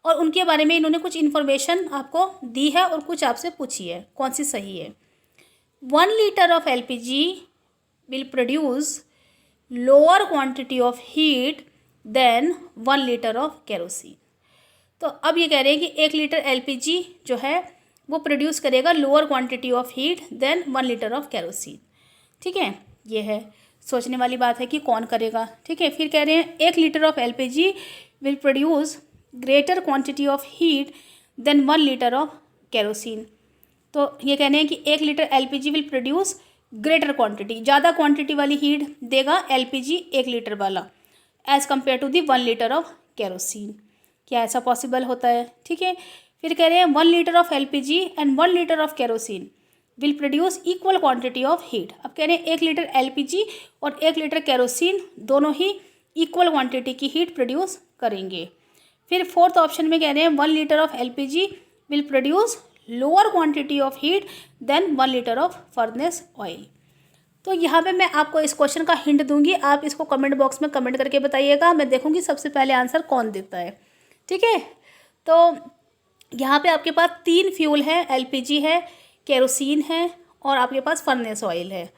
और उनके बारे में इन्होंने कुछ इन्फॉर्मेशन आपको दी है और कुछ आपसे पूछी है, कौन सी सही है। 1 litre of LPG will produce lower quantity of heat than 1 litre of kerosene। तो अब ये कह रहे हैं कि 1 लीटर LPG जो है वो प्रोड्यूस करेगा lower quantity of heat than 1 litre of kerosene, ठीक है। ये है सोचने वाली बात है कि कौन करेगा, ठीक है। फिर कह रहे हैं 1 litre of LPG will produce greater quantity of heat than 1 litre of kerosene. तो ये कह रहे हैं कि 1 litre LPG will produce greater quantity, ज़्यादा क्वांटिटी वाली हीट देगा LPG 1 लीटर वाला, as compare to the 1 litre of kerosene. क्या ऐसा पॉसिबल होता है, ठीक है। फिर कह रहे हैं 1 litre of LPG and 1 litre of kerosene will produce equal quantity of heat. अब कह रहे हैं 1 लीटर LPG और 1 लीटर केरोसिन दोनों ही इक्वल क्वांटिटी की हीट प्रोड्यूस करेंगे। फिर फोर्थ ऑप्शन में कह रहे हैं 1 litre of LPG will produce lower quantity of heat than 1 litre of furnace oil. तो यहाँ पे मैं आपको इस क्वेश्चन का हिंट दूंगी, आप इसको कमेंट बॉक्स में कमेंट करके बताइएगा, मैं देखूंगी सबसे पहले आंसर कौन देता है, ठीक है। तो यहाँ पे आपके पास 3 फ्यूल है, LPG है, केरोसिन है और आपके पास फर्नेस ऑयल है।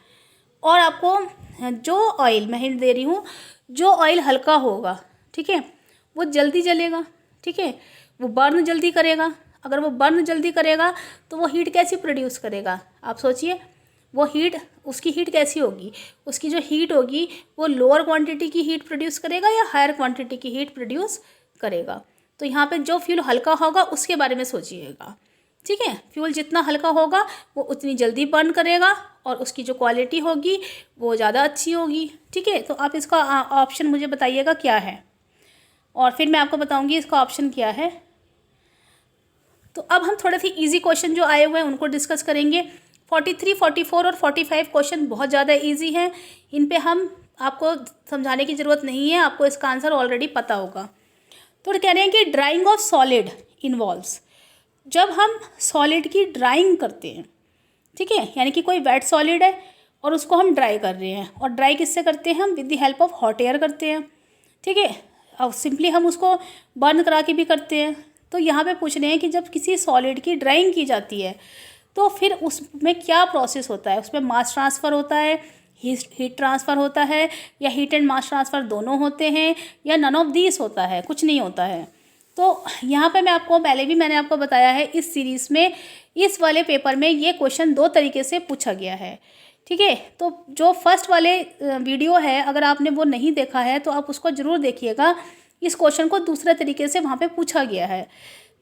और आपको जो ऑयल मैं हिंट दे रही हूँ, जो ऑयल हल्का होगा, ठीक है, वो जल्दी जलेगा, ठीक है, वो बर्न जल्दी करेगा। अगर वो बर्न जल्दी करेगा तो वो हीट कैसी प्रोड्यूस करेगा, आप सोचिए। वो हीट, उसकी हीट कैसी होगी, उसकी जो हीट होगी वो लोअर क्वांटिटी की हीट प्रोड्यूस करेगा या हायर क्वांटिटी की हीट प्रोड्यूस करेगा। तो यहाँ पे जो फ्यूल हल्का होगा उसके बारे में सोचिएगा, ठीक है। फ्यूल जितना हल्का होगा वो उतनी जल्दी बर्न करेगा और उसकी जो क्वालिटी होगी वो ज़्यादा अच्छी होगी, ठीक है। तो आप इसका ऑप्शन मुझे बताइएगा क्या है, और फिर मैं आपको बताऊँगी इसका ऑप्शन क्या है। तो अब हम थोड़े से इजी क्वेश्चन जो आए हुए हैं उनको डिस्कस करेंगे। 43, 44 और 45 क्वेश्चन बहुत ज़्यादा इजी हैं, इन पे हम आपको समझाने की ज़रूरत नहीं है, आपको इसका आंसर ऑलरेडी पता होगा। तो कह रहे हैं कि ड्राइंग ऑफ सॉलिड इन्वॉल्व्स, जब हम सॉलिड की ड्राइंग करते हैं, ठीक है, यानी कि कोई वेट सॉलिड है और उसको हम ड्राई कर रहे हैं, और ड्राई किससे करते हैं हम, with the help of hot air करते हैं, ठीक है। और सिंपली हम उसको बर्न करा के भी करते हैं। तो यहाँ पे पूछ रहे हैं कि जब किसी सॉलिड की ड्राइंग की जाती है तो फिर उसमें क्या प्रोसेस होता है, उसमें मास ट्रांसफ़र होता है, हीट ट्रांसफ़र होता है, या हीट एंड मास ट्रांसफ़र दोनों होते हैं, या नन ऑफ दीस होता है, कुछ नहीं होता है। तो यहाँ पे मैं आपको पहले भी मैंने आपको बताया है, इस सीरीज़ में इस वाले पेपर में ये क्वेश्चन 2 तरीके से पूछा गया है, ठीक है। तो जो फर्स्ट वाले वीडियो है, अगर आपने वो नहीं देखा है तो आप उसको ज़रूर देखिएगा। इस क्वेश्चन को दूसरे तरीके से वहाँ पे पूछा गया है।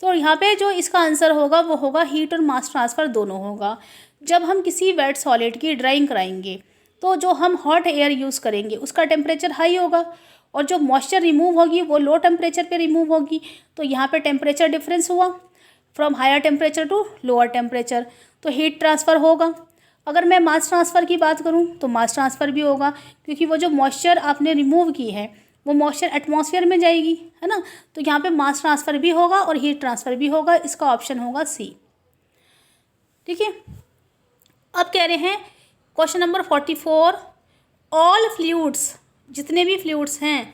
तो यहाँ पे जो इसका आंसर होगा वो होगा हीट और मास ट्रांसफ़र दोनों होगा। जब हम किसी वेट सॉलिड की ड्राइंग कराएंगे तो जो हम हॉट एयर यूज़ करेंगे उसका टेम्परेचर हाई होगा और जो मॉइस्चर रिमूव होगी वो लो टेम्परेचर पे रिमूव होगी। तो यहाँ पे टेम्परेचर डिफरेंस हुआ from higher temperature to lower temperature, तो हीट ट्रांसफ़र होगा। अगर मैं मास ट्रांसफ़र की बात करूँ तो मास ट्रांसफ़र भी होगा, क्योंकि वो जो मॉइस्चर आपने रिमूव की है वो मॉइस्चर एटमॉस्फेयर में जाएगी, है ना। तो यहाँ पे मास ट्रांसफ़र भी होगा और हीट ट्रांसफ़र भी होगा। इसका ऑप्शन होगा सी। ठीक है, अब कह रहे हैं क्वेश्चन नंबर 44, ऑल फ्लूइड्स, जितने भी फ्लूइड्स हैं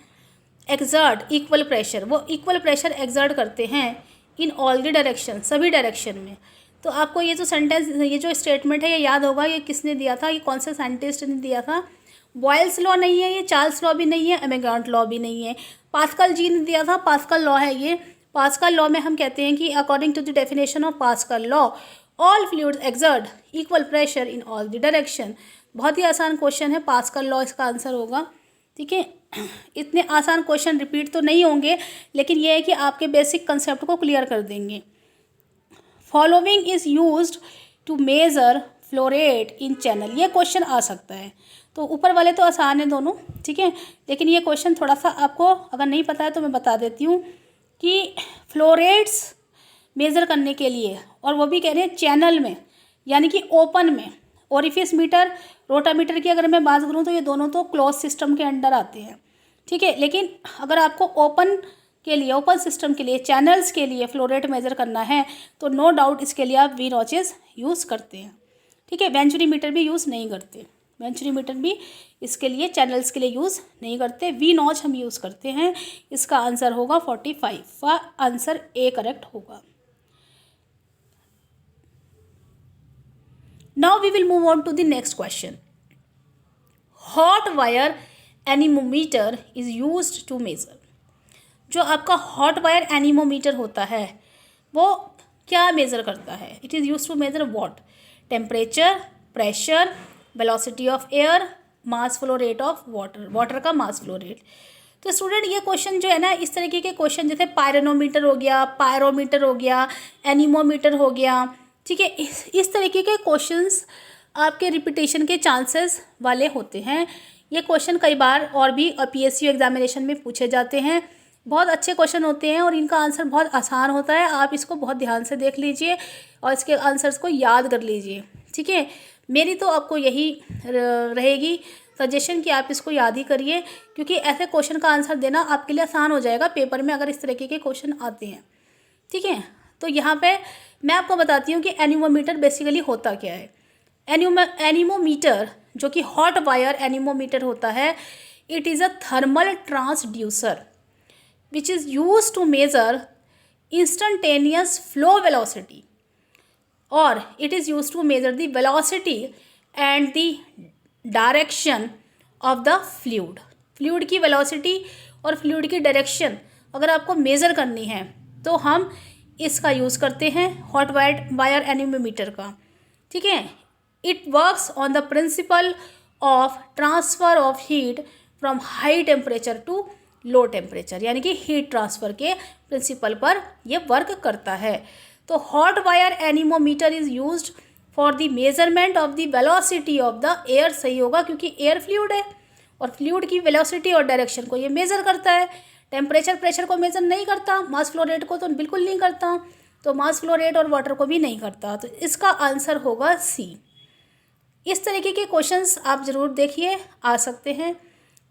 एक्सर्ट इक्वल प्रेशर, वो इक्वल प्रेशर एक्सर्ट करते हैं इन ऑल द डायरेक्शन, सभी डायरेक्शन में। तो आपको ये जो सेंटेंस, ये जो स्टेटमेंट है ये याद होगा, ये किसने दिया था, ये कौन से साइंटिस्ट ने दिया था। बॉयल्स लॉ नहीं है ये, चार्ल्स लॉ भी नहीं है, एमेगांट लॉ भी नहीं है, पास्कल जी ने दिया था, पास्कल लॉ है ये। पास्कल लॉ में हम कहते हैं कि according to the definition of Pascal law all fluids exert equal pressure in all the direction. बहुत ही आसान क्वेश्चन है, पास्कल लॉ इसका आंसर होगा। ठीक है, इतने आसान क्वेश्चन रिपीट तो नहीं होंगे, लेकिन ये है कि आपके बेसिक कंसेप्ट को क्लियर कर देंगे। Following is used to measure flow rate in channel, ये क्वेश्चन आ सकता है। तो ऊपर वाले तो आसान है दोनों, ठीक है, लेकिन ये क्वेश्चन थोड़ा सा आपको अगर नहीं पता है तो मैं बता देती हूँ कि फ्लो रेट्स मेज़र करने के लिए, और वो भी कह रहे हैं चैनल में, यानी कि ओपन में। ओरिफिस मीटर, रोटामीटर की अगर मैं बात करूँ तो ये दोनों तो क्लोज सिस्टम के अंडर आते हैं। ठीक है, लेकिन अगर आपको ओपन के लिए, ओपन सिस्टम के लिए, चैनल्स के लिए फ्लो रेट मेज़र करना है तो नो डाउट इसके लिए आप वी नॉचेस यूज़ करते हैं। ठीक है, वेंचुरी मीटर भी यूज़ नहीं करते, वेंचुरी मीटर भी इसके लिए, चैनल्स के लिए यूज़ नहीं करते, वी नॉच हम यूज़ करते हैं। इसका आंसर होगा 45, आंसर ए करेक्ट होगा। Now we will move on to the next question. Hot wire anemometer is used to measure. जो आपका हॉट वायर एनीमोमीटर होता है वो क्या मेज़र करता है? It is use to measure what? Temperature, pressure, velocity of air, mass flow rate of water, water का mass flow rate. तो स्टूडेंट ये क्वेश्चन जो है ना, इस तरीके के क्वेश्चन जैसे पायरोनोमीटर हो गया, पायरोमीटर हो गया, एनीमोमीटर हो गया, ठीक है, इस तरीके के क्वेश्चंस आपके रिपीटेशन के चांसेस वाले होते हैं। ये क्वेश्चन कई बार और भी PSU एग्जामिनेशन में पूछे जाते हैं। बहुत अच्छे क्वेश्चन होते हैं और इनका आंसर बहुत आसान होता है। आप इसको बहुत ध्यान से देख लीजिए और इसके आंसर्स को याद कर लीजिए। ठीक है, मेरी तो आपको यही रहेगी सजेशन कि आप इसको याद ही करिए, क्योंकि ऐसे क्वेश्चन का आंसर देना आपके लिए आसान हो जाएगा पेपर में अगर इस तरीके के क्वेश्चन आते हैं। ठीक है, तो यहाँ पे मैं आपको बताती हूँ कि एनीमोमीटर बेसिकली होता क्या है। एनीमोमीटर जो कि हॉट वायर एनीमोमीटर होता है, it is a thermal transducer which is use to measure instantaneous flow velocity, और it is use to measure the velocity and the direction of the fluid. Fluid की velocity और fluid की direction अगर आपको measure करनी है तो हम इसका यूज़ करते हैं, हॉट वायर एनीमोमीटर का। ठीक है, it works on the principle of transfer of heat from high temperature to low temperature, यानी कि हीट ट्रांसफ़र के प्रिंसिपल पर यह वर्क करता है। तो hot wire anemometer is used for the measurement of the velocity of the air, सही होगा क्योंकि एयर फ्लूइड है और फ्लूइड की वेलोसिटी और डायरेक्शन को ये मेज़र करता है। टेम्परेचर प्रेशर को मेज़र नहीं करता, मास फ्लो रेट को तो बिल्कुल नहीं करता, तो मास फ्लो रेट और वाटर को भी नहीं करता। तो इसका आंसर होगा सी। इस तरीके के क्वेश्चंस आप ज़रूर देखिए, आ सकते हैं।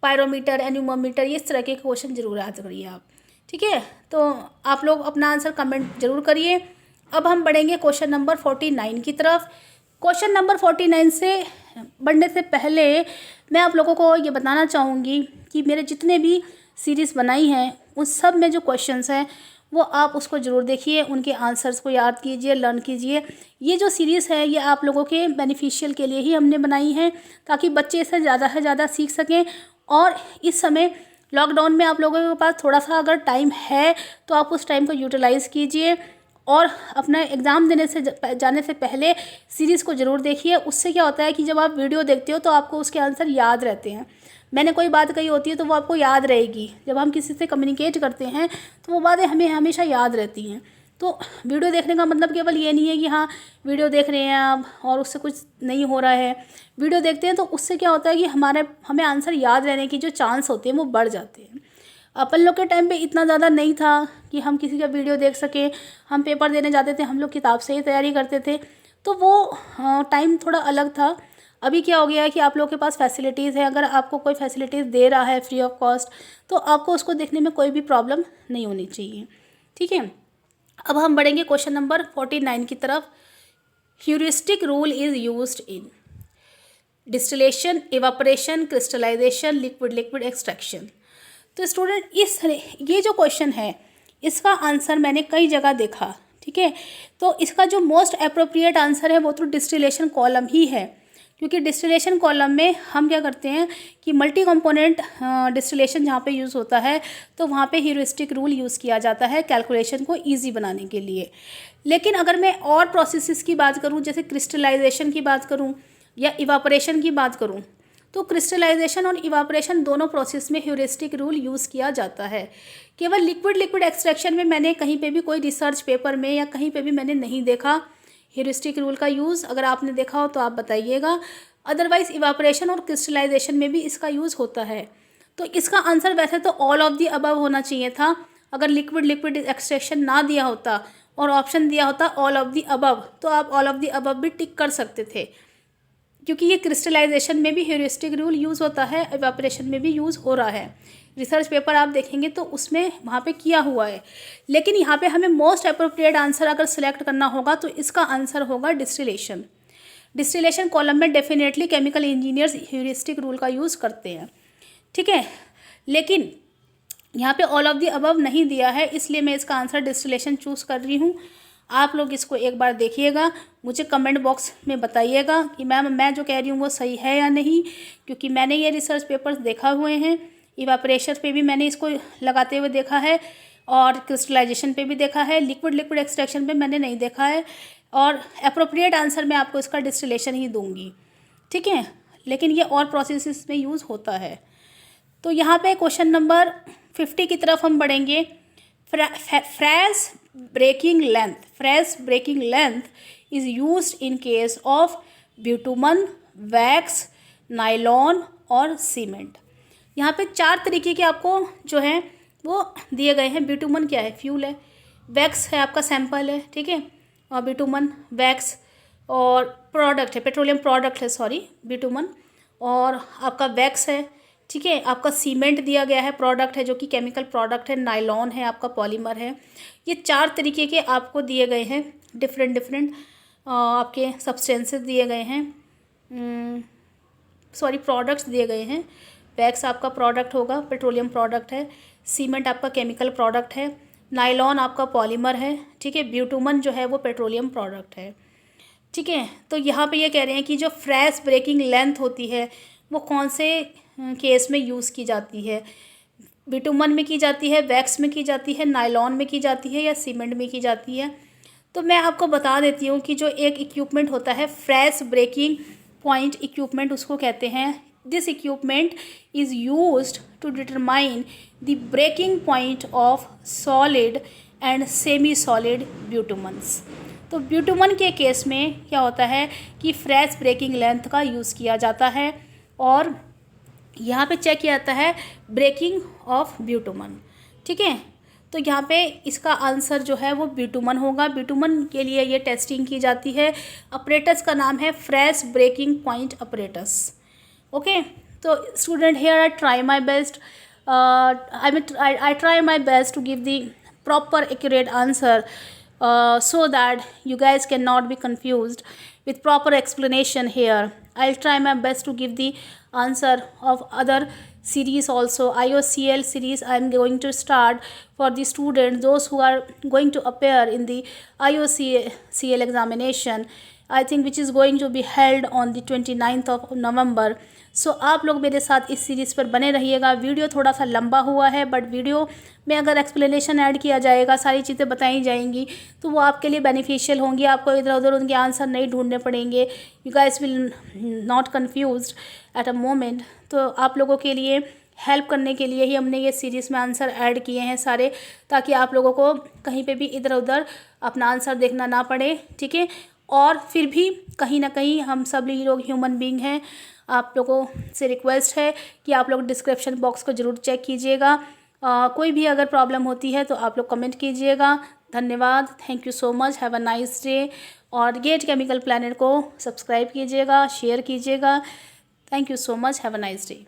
पायरोमीटर, एनीमोमीटर, इस तरह के क्वेश्चन ज़रूर याद करिए आप। ठीक है, तो आप लोग अपना आंसर कमेंट जरूर करिए। अब हम बढ़ेंगे क्वेश्चन नंबर 49 की तरफ। क्वेश्चन नंबर 49 से बढ़ने से पहले मैं आप लोगों को ये बताना चाहूँगी कि मेरे जितने भी सीरीज़ बनाई हैं उस सब में जो क्वेश्चंस हैं वो आप उसको ज़रूर देखिए, उनके आंसर्स को याद कीजिए, लर्न कीजिए। ये जो सीरीज़ है ये आप लोगों के बेनिफिशियल के लिए ही हमने बनाई है, ताकि बच्चे इससे ज़्यादा से ज़्यादा सीख सकें। और इस समय लॉकडाउन में आप लोगों के पास थोड़ा सा अगर टाइम है तो आप उस टाइम को यूटिलाइज़ कीजिए और अपना एग्ज़ाम देने से जाने से पहले सीरीज़ को ज़रूर देखिए। उससे क्या होता है कि जब आप वीडियो देखते हो तो आपको उसके आंसर याद रहते हैं। मैंने कोई बात कही होती है तो वो आपको याद रहेगी। जब हम किसी से कम्युनिकेट करते हैं तो वो बातें हमें हमेशा याद रहती हैं। तो वीडियो देखने का मतलब केवल ये नहीं है कि हाँ वीडियो देख रहे हैं आप और उससे कुछ नहीं हो रहा है। वीडियो देखते हैं तो उससे क्या होता है कि हमें आंसर याद रहने की जो चांस होते हैं वो बढ़ जाते हैं। अपन लोग के टाइम पे इतना ज़्यादा नहीं था कि हम किसी का वीडियो देख सकें। हम पेपर देने जाते थे, हम लोग किताब से ही तैयारी करते थे, तो वो टाइम थोड़ा अलग था। अभी क्या हो गया है कि आप लोग के पास फैसिलिटीज़ है। अगर आपको कोई फैसिलिटीज़ दे रहा है फ्री ऑफ कॉस्ट तो आपको उसको देखने में कोई भी प्रॉब्लम नहीं होनी चाहिए। ठीक है, अब हम बढ़ेंगे क्वेश्चन नंबर 49 की तरफ। Heuristic rule is used in distillation, evaporation, crystallization, liquid liquid extraction. तो स्टूडेंट ये जो क्वेश्चन है इसका आंसर मैंने कई जगह देखा। ठीक है, तो इसका जो मोस्ट अप्रोप्रिएट आंसर है वो तो डिस्टिलेशन कॉलम ही है, क्योंकि डिस्टिलेशन कॉलम में हम क्या करते हैं कि मल्टी कंपोनेंट डिस्टिलेशन जहाँ पे यूज़ होता है तो वहाँ पे ह्यूरिस्टिक रूल यूज़ किया जाता है कैलकुलेशन को ईजी बनाने के लिए। लेकिन अगर मैं और प्रोसेसेस की बात करूँ, जैसे क्रिस्टलाइजेशन की बात करूँ या इवापोरेशन की बात करूँ, तो क्रिस्टलाइजेशन और इवापोरेशन दोनों प्रोसेस में ह्यूरिस्टिक रूल यूज़ किया जाता है। केवल लिक्विड लिक्विड एक्सट्रैक्शन में मैंने कहीं पे भी कोई रिसर्च पेपर में या कहीं पे भी मैंने नहीं देखा ह्यूरिस्टिक रूल का यूज़। अगर आपने देखा हो तो आप बताइएगा। अदरवाइज़ इवापोरेशन और क्रिस्टलाइजेशन में भी इसका यूज़ होता है। तो इसका आंसर वैसे तो ऑल ऑफ दी अबव होना चाहिए था। अगर लिक्विड लिक्विड एक्सट्रैक्शन ना दिया होता और ऑप्शन दिया होता ऑल ऑफ दी अबव, तो आप ऑल ऑफ दी अबव भी टिक कर सकते थे, क्योंकि ये क्रिस्टलाइजेशन में भी ह्यूरिस्टिक रूल यूज़ होता है, इवापोरेशन में भी यूज़ हो रहा है। रिसर्च पेपर आप देखेंगे तो उसमें वहाँ पे किया हुआ है। लेकिन यहाँ पे हमें मोस्ट अप्रोप्रिएट आंसर अगर सिलेक्ट करना होगा तो इसका आंसर होगा डिस्टिलेशन। डिस्टिलेशन कॉलम में definitely chemical engineers heuristic rule का यूज़ करते हैं। ठीक है, लेकिन यहाँ पे ऑल ऑफ दी अबव नहीं दिया है, इसलिए मैं इसका आंसर डिस्टिलेशन चूज़ कर रही हूँ। आप लोग इसको एक बार देखिएगा, मुझे कमेंट बॉक्स में बताइएगा कि मैम मैं जो कह रही हूँ वो सही है या नहीं, क्योंकि मैंने ये रिसर्च पेपर्स देखा हुए हैं। इवापोरेशन पे भी मैंने इसको लगाते हुए देखा है और क्रिस्टलाइजेशन पे भी देखा है, लिक्विड लिक्विड एक्सट्रैक्शन पे मैंने नहीं देखा है। और अप्रोप्रिएट आंसर मैं आपको इसका डिस्टिलेशन ही दूंगी। ठीक है, लेकिन ये और प्रोसेसेस में यूज़ होता है। तो यहाँ पे क्वेश्चन नंबर 50 की तरफ हम बढ़ेंगे। Fraass breaking length is used in case of bitumen, wax, nylon और सीमेंट। यहाँ पे 4 तरीके के आपको जो है वो दिए गए हैं। ब्यूटुमन क्या है? फ्यूल है। वैक्स है आपका सैंपल है, ठीक है। और ब्यूटुमन, वैक्स और प्रोडक्ट है, पेट्रोलियम प्रोडक्ट है, सॉरी ब्यूटुमन। और आपका वैक्स है, ठीक है। आपका सीमेंट दिया गया है, प्रोडक्ट है जो कि केमिकल प्रोडक्ट है। नाइलॉन है आपका, पॉलीमर है। ये 4 तरीके के आपको दिए गए हैं, डिफरेंट आपके सब्सटेंसेस दिए गए हैं, सॉरी प्रोडक्ट्स दिए गए हैं। वैक्स आपका प्रोडक्ट होगा, पेट्रोलियम प्रोडक्ट है। सीमेंट आपका केमिकल प्रोडक्ट है। नाइलॉन आपका पॉलीमर है, ठीक है। ब्यूटुमन जो है वो पेट्रोलियम प्रोडक्ट है, ठीक है। तो यहाँ पे ये कह रहे हैं कि जो फ्रेश ब्रेकिंग लेंथ होती है वो कौन से केस में यूज़ की जाती है? बिटुमन में की जाती है, वैक्स में की जाती है, नाइलॉन में की जाती है या सीमेंट में की जाती है? तो मैं आपको बता देती हूँ कि जो एक इक्विपमेंट होता है फ्रेश ब्रेकिंग पॉइंट इक्विपमेंट, उसको कहते हैं। This equipment is used to determine the breaking point of solid and semi solid bitumens. तो ब्यूटुमन के केस में क्या होता है कि फ्रेश ब्रेकिंग लेंथ का यूज़ किया जाता है और यहाँ पे चेक किया जाता है ब्रेकिंग ऑफ ब्यूटुमन, ठीक है। तो यहाँ पे इसका आंसर जो है वो ब्यूटुमन होगा। ब्यूटुमन के लिए ये टेस्टिंग की जाती है। अपरेटस का नाम है Fraass breaking point apparatus, okay. तो student here I try my best, I try my best to give the proper accurate answer so that you guys cannot be confused with proper explanation here. I'll try my best to give the answer of other series also. IOCL series I am going to start for the students, those who are going to appear in the IOCL examination, I think, which is going to be held on the 29th of November. सो आप लोग मेरे साथ इस series पर बने रहिएगा। Video थोड़ा सा लंबा हुआ है, बट वीडियो में अगर एक्सप्लेनेशन ऐड किया जाएगा, सारी चीज़ें बताई जाएंगी, तो वो आपके लिए बेनिफिशियल होंगी। आपको इधर उधर उनके आंसर नहीं ढूंढने पड़ेंगे। You guys will not confused at a moment. तो आप लोगों के लिए हेल्प करने के लिए ही हमने ये सीरीज़ में आंसर ऐड किए हैं सारे, ताकि आप लोगों को कहीं पे भी इधर उधर अपना आंसर देखना ना पड़े, ठीक है। और फिर भी कहीं ना कहीं हम सब लोग ह्यूमन बीइंग हैं। आप लोगों से रिक्वेस्ट है कि आप लोग डिस्क्रिप्शन बॉक्स को ज़रूर चेक कीजिएगा। कोई भी अगर प्रॉब्लम होती है तो आप लोग कमेंट कीजिएगा। धन्यवाद, thank you so much, have a nice day. और गेट केमिकल प्लैनेट को सब्सक्राइब कीजिएगा, शेयर कीजिएगा। Thank you so much, have a nice day.